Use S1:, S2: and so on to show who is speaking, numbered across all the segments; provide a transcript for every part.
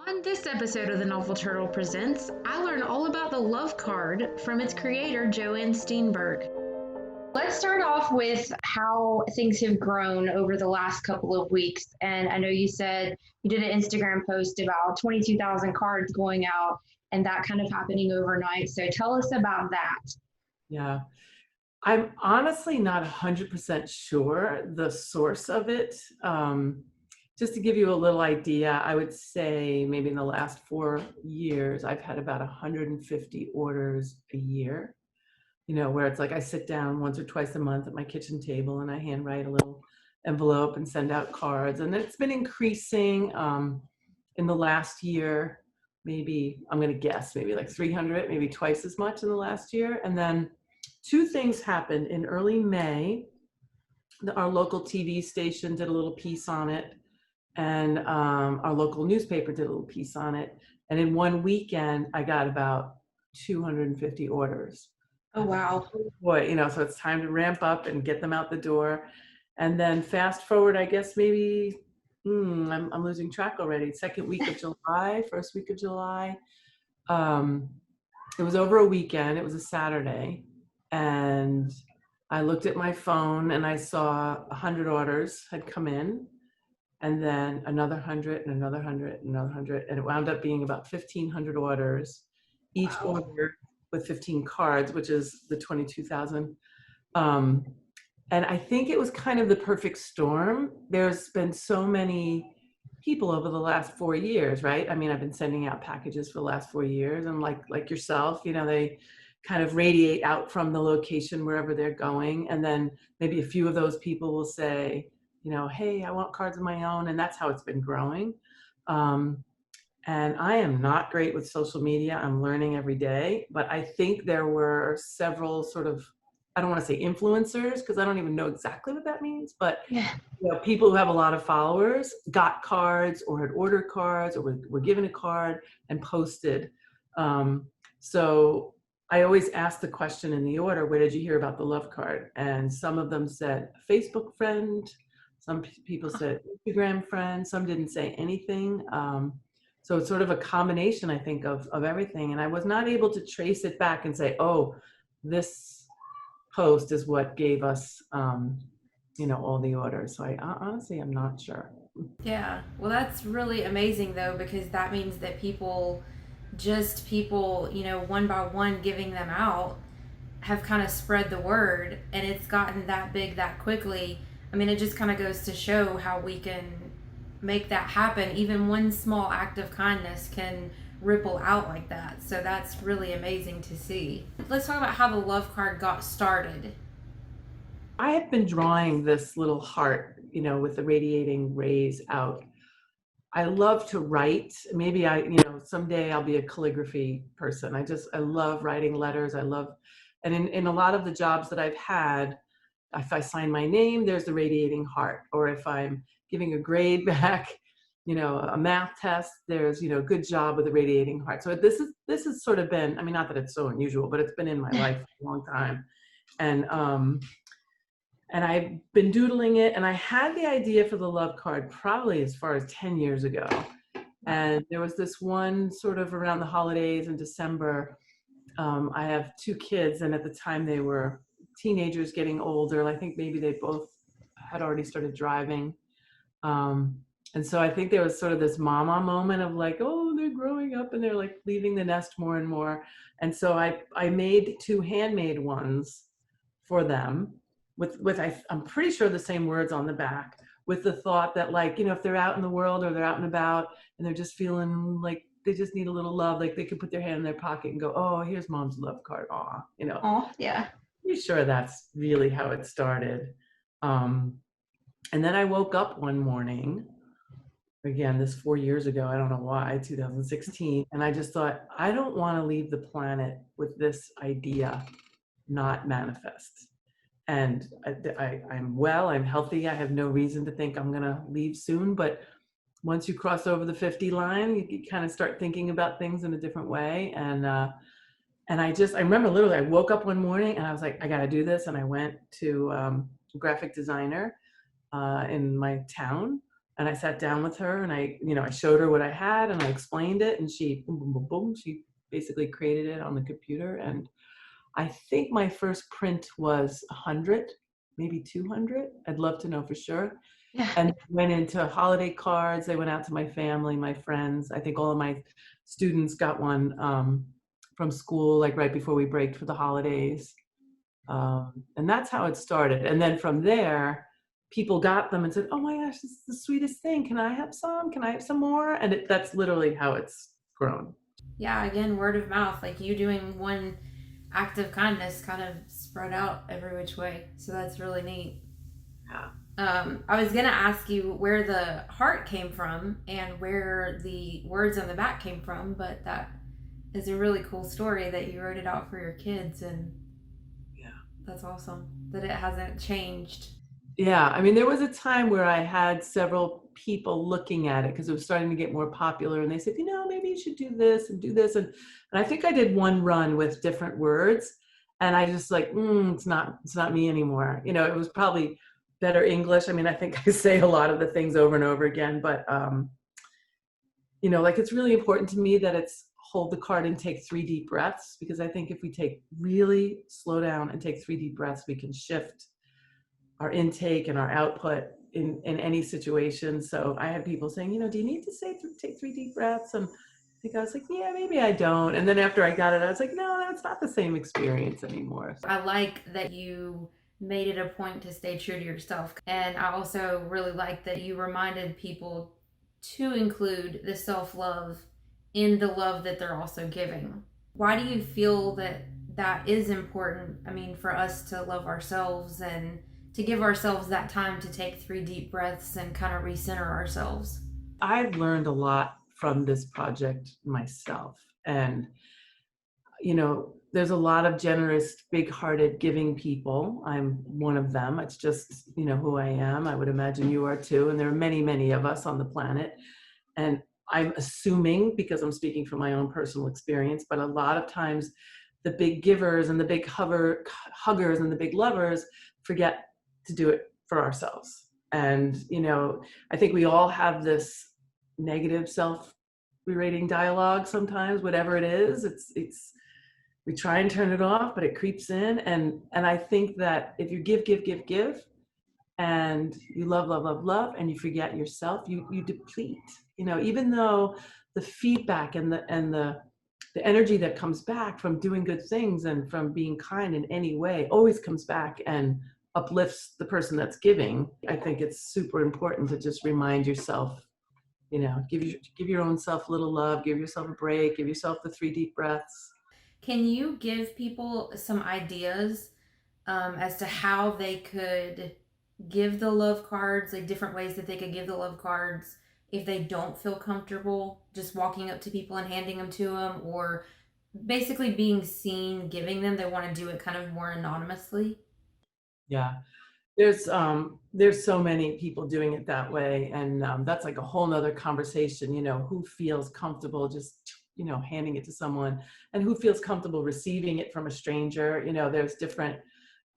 S1: On this episode of The Novel Turtle Presents, I learn all about the love card from its creator, Joanne Steenberg. Let's start off with how things have grown over the last couple of weeks. And I know you said you did an Instagram post about 22,000 cards going out and that kind of happening overnight. So tell us about that.
S2: Yeah, I'm honestly not 100% sure the source of it. Just to give you a little idea, I would say maybe in the last 4 years, I've had about 150 orders a year, where it's like I sit down once or twice a month at my kitchen table and I handwrite a little envelope and send out cards. And it's been increasing in the last year, maybe, I'm going to guess, maybe like 300, maybe twice as much in the last year. And then two things happened in early May. Our local TV station did a little piece on it, and our local newspaper did a little piece on it. And in one weekend, I got about 250 orders.
S1: Oh, wow.
S2: Oh boy, so it's time to ramp up and get them out the door. And then fast forward, I guess maybe, I'm losing track already. Second week of July, first week of July. It was over a weekend. It was a Saturday. And I looked at my phone and I saw 100 orders had come in, and then another 100 and another 100 and another 100. And it wound up being about 1,500 orders, each order with 15 cards, which is the 22,000. And I think it was kind of the perfect storm. There's been so many people over the last 4 years, right? I mean, I've been sending out packages for the last 4 years, and like yourself, they kind of radiate out from the location wherever they're going. And then maybe a few of those people will say, hey, I want cards of my own. And that's how it's been growing. And I am not great with social media. I'm learning every day, but I think there were several sort of, I don't want to say influencers, because I don't even know exactly what that means, but people who have a lot of followers got cards or had ordered cards or were given a card and posted. So I always ask the question in the order, where did you hear about the love card? And some of them said a Facebook friend, some people said Instagram friend, some didn't say anything. So it's sort of a combination, I think, of everything. And I was not able to trace it back and say, oh, this post is what gave us, all the orders. So I honestly, I'm not sure.
S3: Yeah, well, that's really amazing though, because that means that people, one by one giving them out, have kind of spread the word, and it's gotten that big that quickly. I mean, it just kind of goes to show how we can make that happen. Even one small act of kindness can ripple out like that. So that's really amazing to see. Let's talk about how the love card got started.
S2: I have been drawing this little heart, with the radiating rays out. I love to write. Maybe someday I'll be a calligraphy person. I love writing letters. And in a lot of the jobs that I've had, if I sign my name, there's the radiating heart. Or if I'm giving a grade back, a math test, there's, good job with the radiating heart. So this has sort of been, I mean, not that it's so unusual, but it's been in my life for a long time. And I've been doodling it, and I had the idea for the love card probably as far as 10 years ago. And there was this one sort of around the holidays in December. I have two kids, and at the time they were teenagers getting older. I think maybe they both had already started driving. And so I think there was sort of this mama moment of like, oh, they're growing up and they're like leaving the nest more and more. And so I made two handmade ones for them with I'm pretty sure the same words on the back, with the thought that, like, if they're out in the world or they're out and about and they're just feeling like they just need a little love, like they could put their hand in their pocket and go, oh, here's mom's love card. Aw,
S1: Oh, yeah.
S2: Pretty sure that's really how it started. And then I woke up one morning, again, this 4 years ago, I don't know why, 2016, and I just thought, I don't want to leave the planet with this idea not manifest. And I'm well, I'm healthy, I have no reason to think I'm gonna leave soon, but once you cross over the 50 line, you kind of start thinking about things in a different way. And I remember literally, I woke up one morning and I was like, I gotta do this. And I went to a graphic designer in my town And I sat down with her and I showed her what I had and I explained it, and she, boom, boom, boom, boom, she basically created it on the computer. And I think my first print was 100, maybe 200. I'd love to know for sure.
S1: Yeah.
S2: And went into holiday cards. They went out to my family, my friends. I think all of my students got one from school, like right before we break for the holidays. And that's how it started. And then from there, people got them and said, "Oh my gosh, this is the sweetest thing. Can I have some? Can I have some more?" And that's literally how it's grown.
S3: Yeah, again, word of mouth, like you doing one act of kindness kind of spread out every which way. So that's really neat.
S2: Yeah.
S3: I was gonna ask you where the heart came from and where the words on the back came from, but that is a really cool story that you wrote it out for your kids, and
S2: Yeah,
S3: that's awesome that it hasn't changed.
S2: yeah. I mean, there was a time where I had several people looking at it because it was starting to get more popular, and they said, maybe you should do this and do this, and I think I did one run with different words, and I just like, it's not me anymore. It was probably better English. I mean, I think I say a lot of the things over and over again, but like it's really important to me that it's hold the card and take 3 deep breaths, because I think if we really slow down and take 3 deep breaths, we can shift our intake and our output in any situation. So I had people saying, do you need to take 3 deep breaths? And I think I was like, yeah, maybe I don't. And then after I got it, I was like, no, it's not the same experience anymore.
S3: I like that you made it a point to stay true to yourself. And I also really like that you reminded people to include the self-love in the love that they're also giving. Why do you feel that that is important? I mean, for us to love ourselves and to give ourselves that time to take 3 deep breaths and kind of recenter ourselves.
S2: I've learned a lot from this project myself. And, there's a lot of generous, big-hearted, giving people. I'm one of them. It's just, who I am. I would imagine you are too. And there are many, many of us on the planet. And I'm assuming, because I'm speaking from my own personal experience, but a lot of times the big givers and the big huggers and the big lovers forget to do it for ourselves. And, I think we all have this negative self-berating dialogue sometimes, whatever it is. It's we try and turn it off, but it creeps in. And I think that if you give, and you love, and you forget yourself, you deplete. Even though the feedback and the energy that comes back from doing good things and from being kind in any way always comes back and uplifts the person that's giving. I think it's super important to just remind yourself, give your own self a little love, give yourself a break, give yourself the 3 deep breaths.
S3: Can you give people some ideas as to how they could give the love cards, like different ways that they could give the love cards if they don't feel comfortable just walking up to people and handing them to them, or basically being seen giving them? They want to do it kind of more anonymously.
S2: Yeah, there's so many people doing it that way, and that's like a whole nother conversation. Who feels comfortable just handing it to someone, and who feels comfortable receiving it from a stranger. There's different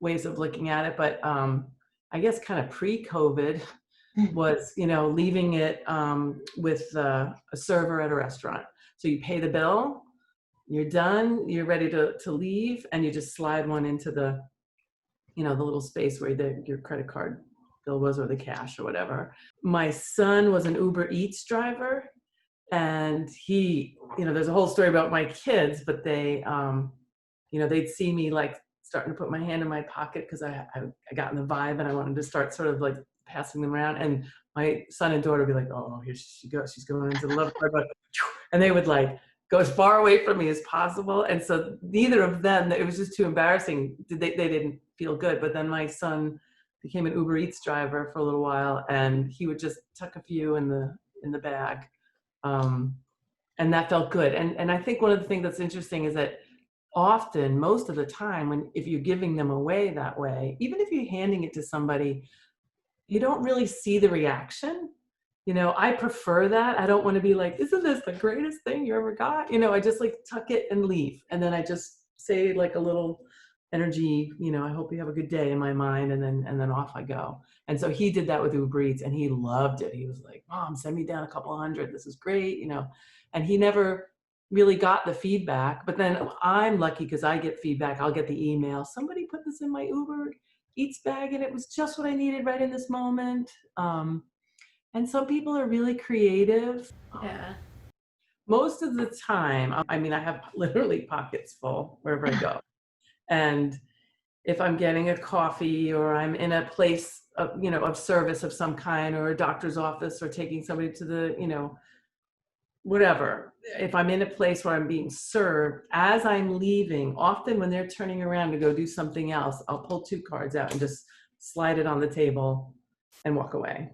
S2: ways of looking at it, but I guess kind of pre-COVID was leaving it with a server at a restaurant. So you pay the bill, you're done, you're ready to leave, and you just slide one into the the little space where your credit card bill was, or the cash or whatever. My son was an Uber Eats driver, and he, there's a whole story about my kids, but they, they'd see me like starting to put my hand in my pocket because I got in the vibe and I wanted to start sort of like passing them around. And my son and daughter would be like, "Oh, here she goes. She's going into the love card." And they would like go as far away from me as possible. And so neither of them, it was just too embarrassing. They didn't feel good. But then my son became an Uber Eats driver for a little while, and he would just tuck a few in the bag. And that felt good. And I think one of the things that's interesting is that often, most of the time, if you're giving them away that way, even if you're handing it to somebody, you don't really see the reaction. I prefer that. I don't want to be like, "Isn't this the greatest thing you ever got?" I just like tuck it and leave. And then I just say like a little energy, I hope you have a good day in my mind, and then off I go. And so he did that with Uber Eats, and he loved it. He was like, Mom, send me down a couple hundred. This is great, and he never really got the feedback. But then I'm lucky because I get feedback. I'll get the email. Somebody put this in my Uber Eats bag, and it was just what I needed right in this moment. And some people are really creative.
S3: Yeah.
S2: Most of the time, I mean, I have literally pockets full wherever I go. And if I'm getting a coffee, or I'm in a place of service of some kind, or a doctor's office, or taking somebody to the, whatever, if I'm in a place where I'm being served, as I'm leaving, often when they're turning around to go do something else, I'll pull 2 cards out and just slide it on the table and walk away.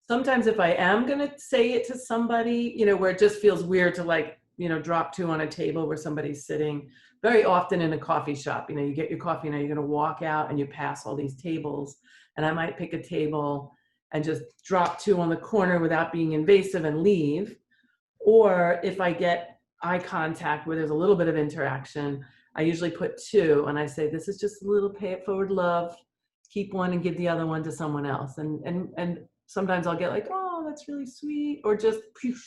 S2: Sometimes if I am going to say it to somebody, where it just feels weird to drop 2 on a table where somebody's sitting, very often in a coffee shop, you get your coffee, now you're going to walk out and you pass all these tables, and I might pick a table and just drop 2 on the corner without being invasive and leave. Or if I get eye contact where there's a little bit of interaction, I usually put 2 and I say, this is just a little pay it forward love. Keep one and give the other one to someone else. And sometimes I'll get like, oh, that's really sweet. Or just,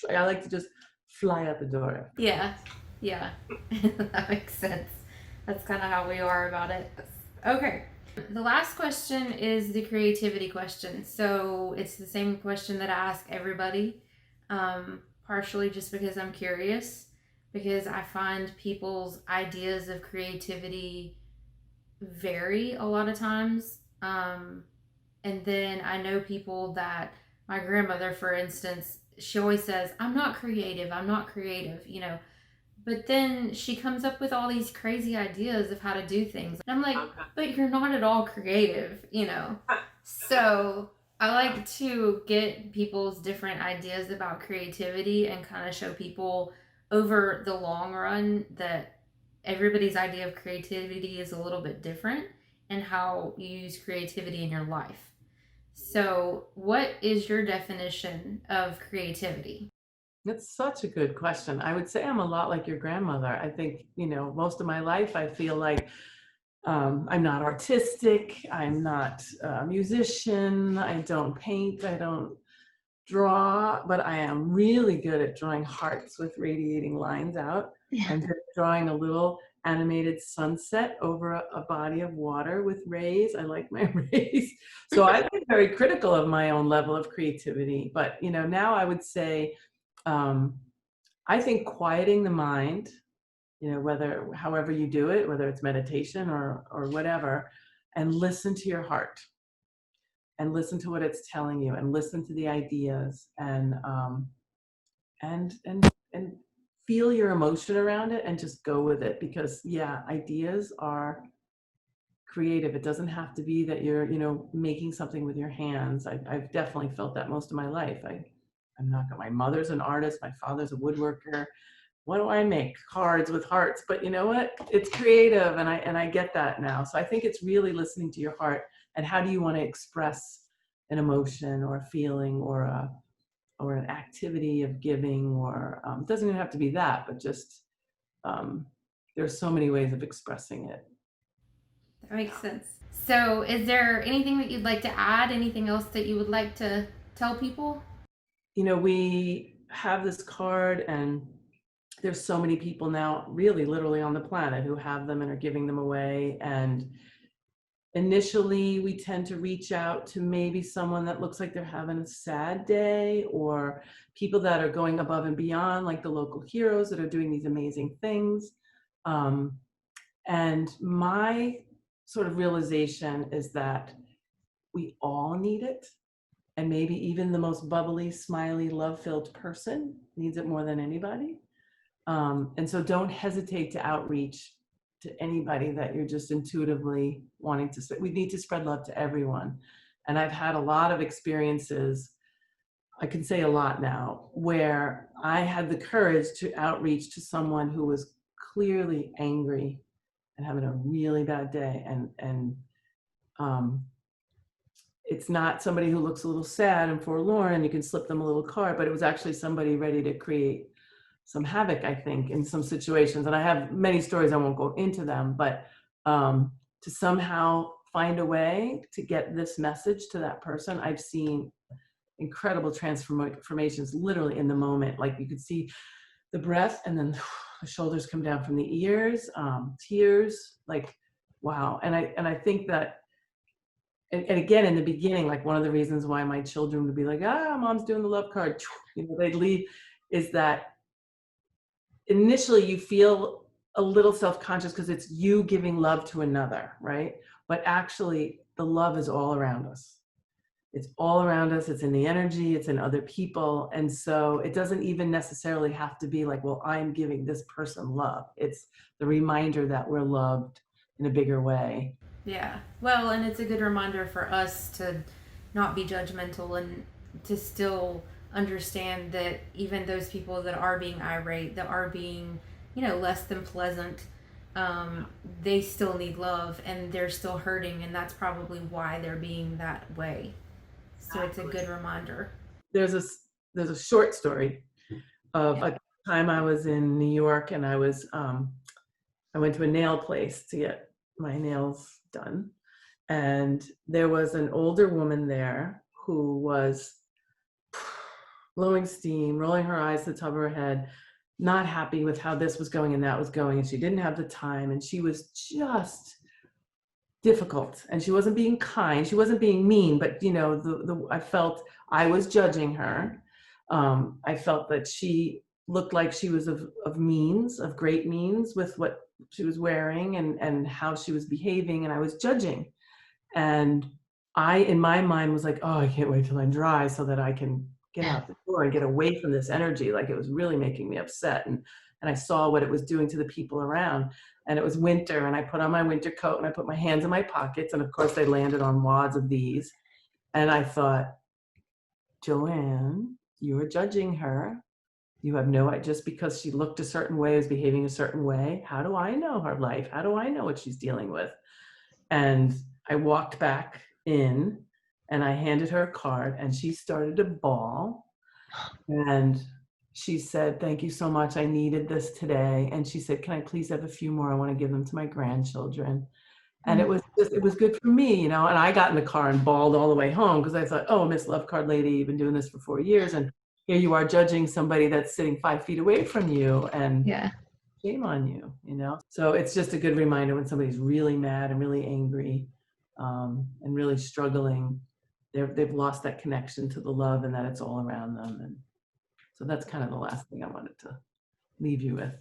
S2: I like to just fly out the door.
S3: Yeah. That makes sense. That's kind of how we are about it. Okay. The last question is the creativity question. So it's the same question that I ask everybody, partially just because I'm curious, because I find people's ideas of creativity vary a lot of times. And then I know people that, my grandmother, for instance, she always says, I'm not creative, but then she comes up with all these crazy ideas of how to do things. And I'm like, but you're not at all creative, So I like to get people's different ideas about creativity and kind of show people over the long run that everybody's idea of creativity is a little bit different, and how you use creativity in your life. So what is your definition of creativity?
S2: That's such a good question. I would say I'm a lot like your grandmother. I think, most of my life I feel like I'm not artistic. I'm not a musician. I don't paint. I don't draw, but I am really good at drawing hearts with radiating lines out. I'm good at drawing a little animated sunset over a body of water with rays. I like my rays. So I've been very critical of my own level of creativity. But, now I would say, I think quieting the mind, however you do it, whether it's meditation or whatever, and listen to your heart, and listen to what it's telling you, and listen to the ideas, and feel your emotion around it, and just go with it. Because ideas are creative. It doesn't have to be that you're, making something with your hands. I've definitely felt that most of my life. I'm not, my mother's an artist, my father's a woodworker. What do I make? Cards with hearts. But you know what? It's creative, and I get that now. So I think it's really listening to your heart, and how do you want to express an emotion or a feeling or an activity of giving, or it doesn't even have to be that, but just there's so many ways of expressing it.
S3: That makes sense. So is there anything that you'd like to add? Anything else that you would like to tell people?
S2: We have this card, and there's so many people now, really literally on the planet, who have them and are giving them away. And initially we tend to reach out to maybe someone that looks like they're having a sad day, or people that are going above and beyond, like the local heroes that are doing these amazing things. And my sort of realization is that we all need it. And maybe even the most bubbly, smiley, love-filled person needs it more than anybody. And so don't hesitate to outreach to anybody that you're just intuitively wanting to. We need to spread love to everyone. And I've had a lot of experiences, I can say a lot now, where I had the courage to outreach to someone who was clearly angry and having a really bad day. And it's not somebody who looks a little sad and forlorn and you can slip them a little card, but it was actually somebody ready to create some havoc, I think, in some situations. And I have many stories, I won't go into them, but to somehow find a way to get this message to that person. I've seen incredible transformations literally in the moment. Like you could see the breath and then the shoulders come down from the ears, tears, like, wow. And I think that, and again, in the beginning, like one of the reasons why my children would be like, mom's doing the love card, they'd leave, is that initially you feel a little self-conscious because it's you giving love to another, right? But actually the love is all around us. It's all around us. It's in the energy, it's in other people. And so it doesn't even necessarily have to be like, well, I'm giving this person love. It's the reminder that we're loved in a bigger way.
S3: Yeah. Well, and it's a good reminder for us to not be judgmental and to still understand that even those people that are being irate, that are being, less than pleasant, they still need love and they're still hurting, and that's probably why they're being that way. So it's a good reminder.
S2: There's a short story of a time I was in New York, and I went to a nail place to get my nails done. And there was an older woman there who was blowing steam, rolling her eyes to the top of her head, not happy with how this was going and that was going. And she didn't have the time. And she was just difficult. And she wasn't being kind. She wasn't being mean, but I felt I was judging her. I felt that she looked like she was of great means with what she was wearing and how she was behaving, and I was judging. And I, in my mind, was like, oh, I can't wait till I'm dry so that I can get out the door and get away from this energy. Like, it was really making me upset. And I saw what it was doing to the people around. And it was winter, and I put on my winter coat and I put my hands in my pockets. And of course they landed on wads of these. And I thought, Joanne, you are judging her. You have no idea, just because she looked a certain way, is behaving a certain way. How do I know her life? How do I know what she's dealing with? And I walked back in and I handed her a card, and she started to bawl. And she said, thank you so much. I needed this today. And she said, can I please have a few more? I want to give them to my grandchildren. And it was good for me, and I got in the car and bawled all the way home because I thought, oh, Miss Love Card Lady, you've been doing this for 4 years. And here you are judging somebody that's sitting 5 feet away from you, and shame on you, So it's just a good reminder when somebody's really mad and really angry and really struggling, they've lost that connection to the love and that it's all around them. And so that's kind of the last thing I wanted to leave you with.